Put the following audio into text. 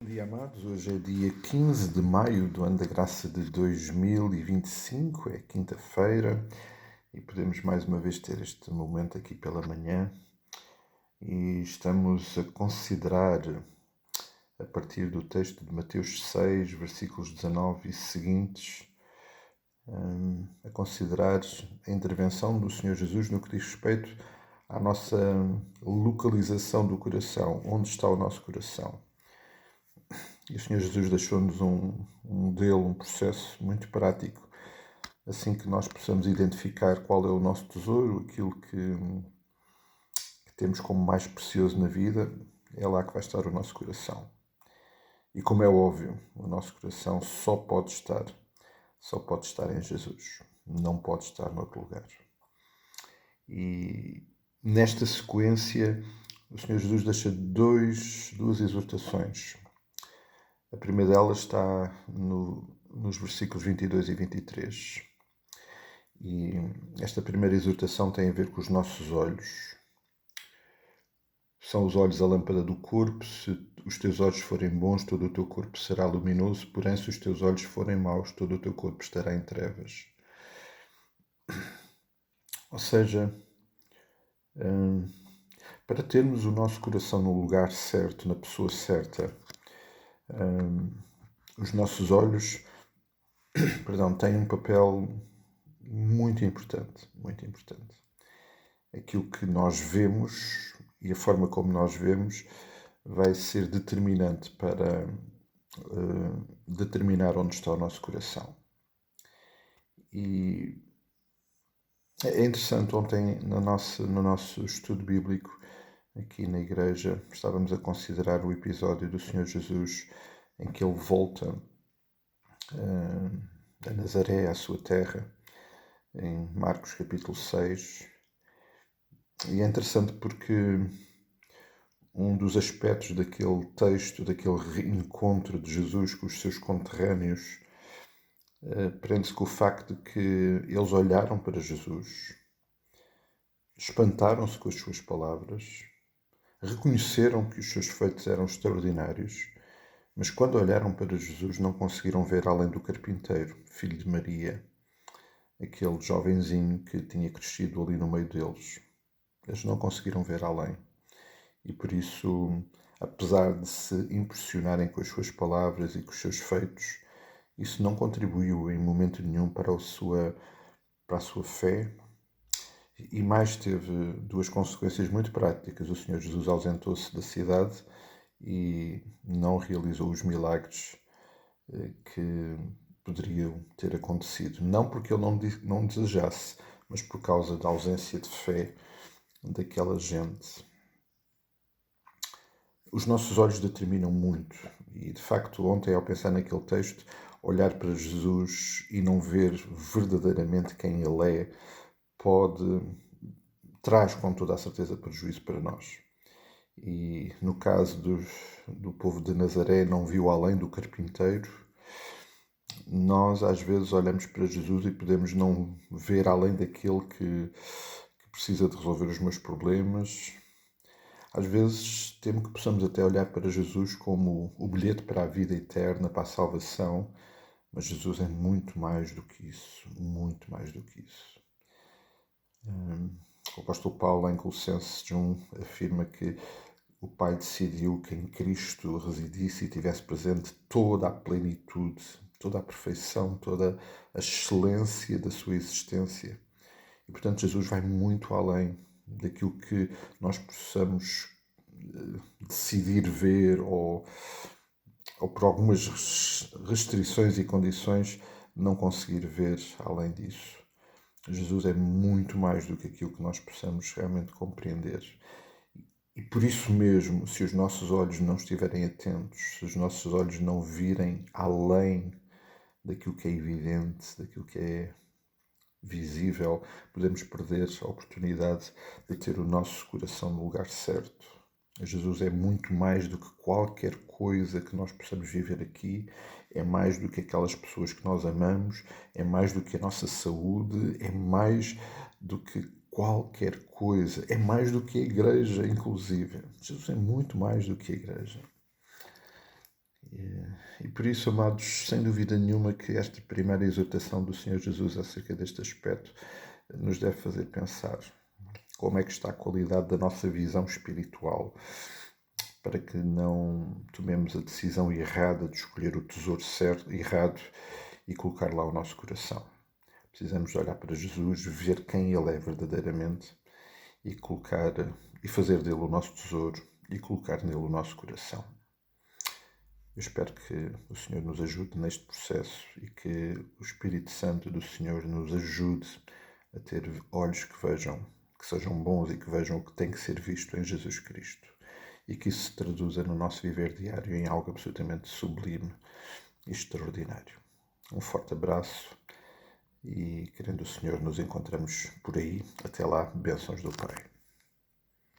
Bom dia, amados. Hoje é dia 15 de maio do ano da graça de 2025, é quinta-feira, e podemos mais uma vez ter este momento aqui pela manhã e estamos a considerar, a partir do texto de Mateus 6, versículos 19 e seguintes, a considerar a intervenção do Senhor Jesus no que diz respeito à nossa localização do coração, onde está o nosso coração. E o Senhor Jesus deixou-nos um modelo, um processo muito prático, assim que nós possamos identificar qual é o nosso tesouro, aquilo que temos como mais precioso na vida, é lá que vai estar o nosso coração. E como é óbvio, o nosso coração só pode estar em Jesus, não pode estar noutro lugar. E nesta sequência, o Senhor Jesus deixa duas exortações. A primeira delas está nos versículos 22 e 23. E esta primeira exortação tem a ver com os nossos olhos. São os olhos a lâmpada do corpo. Se os teus olhos forem bons, todo o teu corpo será luminoso. Porém, se os teus olhos forem maus, todo o teu corpo estará em trevas. Ou seja, para termos o nosso coração no lugar certo, na pessoa certa, os nossos olhos, têm um papel muito importante, muito importante. Aquilo que nós vemos e a forma como nós vemos vai ser determinante para determinar onde está o nosso coração. E é interessante, ontem no nosso estudo bíblico aqui na igreja estávamos a considerar o episódio do Senhor Jesus em que ele volta a Nazaré, à sua terra, em Marcos capítulo 6. E é interessante porque um dos aspectos daquele texto, daquele reencontro de Jesus com os seus conterrâneos, prende-se com o facto de que eles olharam para Jesus, espantaram-se com as suas palavras, reconheceram que os seus feitos eram extraordinários, mas quando olharam para Jesus não conseguiram ver além do carpinteiro, filho de Maria, aquele jovenzinho que tinha crescido ali no meio deles. Eles não conseguiram ver além. E por isso, apesar de se impressionarem com as suas palavras e com os seus feitos, isso não contribuiu em momento nenhum para a sua fé, e mais teve duas consequências muito práticas. O Senhor Jesus ausentou-se da cidade e não realizou os milagres que poderiam ter acontecido. Não porque ele não desejasse, mas por causa da ausência de fé daquela gente. Os nossos olhos determinam muito. E, de facto, ontem, ao pensar naquele texto, olhar para Jesus e não ver verdadeiramente quem Ele é, traz com toda a certeza prejuízo para nós. E no caso do povo de Nazaré, não viu além do carpinteiro. Nós, às vezes, olhamos para Jesus e podemos não ver além daquele que precisa de resolver os meus problemas. Às vezes, temo que possamos até olhar para Jesus como o bilhete para a vida eterna, para a salvação, mas Jesus é muito mais do que isso, muito mais do que isso. O apóstolo Paulo, em Colossenses 1, afirma que o Pai decidiu que em Cristo residisse e tivesse presente toda a plenitude, toda a perfeição, toda a excelência da sua existência. E, portanto, Jesus vai muito além daquilo que nós possamos decidir ver ou por algumas restrições e condições não conseguir ver além disso. Jesus é muito mais do que aquilo que nós possamos realmente compreender. E por isso mesmo, se os nossos olhos não estiverem atentos, se os nossos olhos não virem além daquilo que é evidente, daquilo que é visível, podemos perder a oportunidade de ter o nosso coração no lugar certo. Jesus é muito mais do que qualquer coisa que nós possamos viver aqui, é mais do que aquelas pessoas que nós amamos, é mais do que a nossa saúde, é mais do que qualquer coisa, é mais do que a igreja, inclusive. Jesus é muito mais do que a igreja. por isso, amados, sem dúvida nenhuma que esta primeira exortação do Senhor Jesus acerca deste aspecto nos deve fazer pensar como é que está a qualidade da nossa visão espiritual, para que não tomemos a decisão errada de escolher o tesouro certo, errado e colocar lá o nosso coração. Precisamos olhar para Jesus, ver quem Ele é verdadeiramente e colocar e fazer dele o nosso tesouro e colocar nele o nosso coração. Eu espero que o Senhor nos ajude neste processo e que o Espírito Santo do Senhor nos ajude a ter olhos que vejam, que sejam bons e que vejam o que tem que ser visto em Jesus Cristo. E que isso se traduza no nosso viver diário em algo absolutamente sublime e extraordinário. Um forte abraço e, querendo o Senhor, nos encontramos por aí. Até lá, bênçãos do Pai.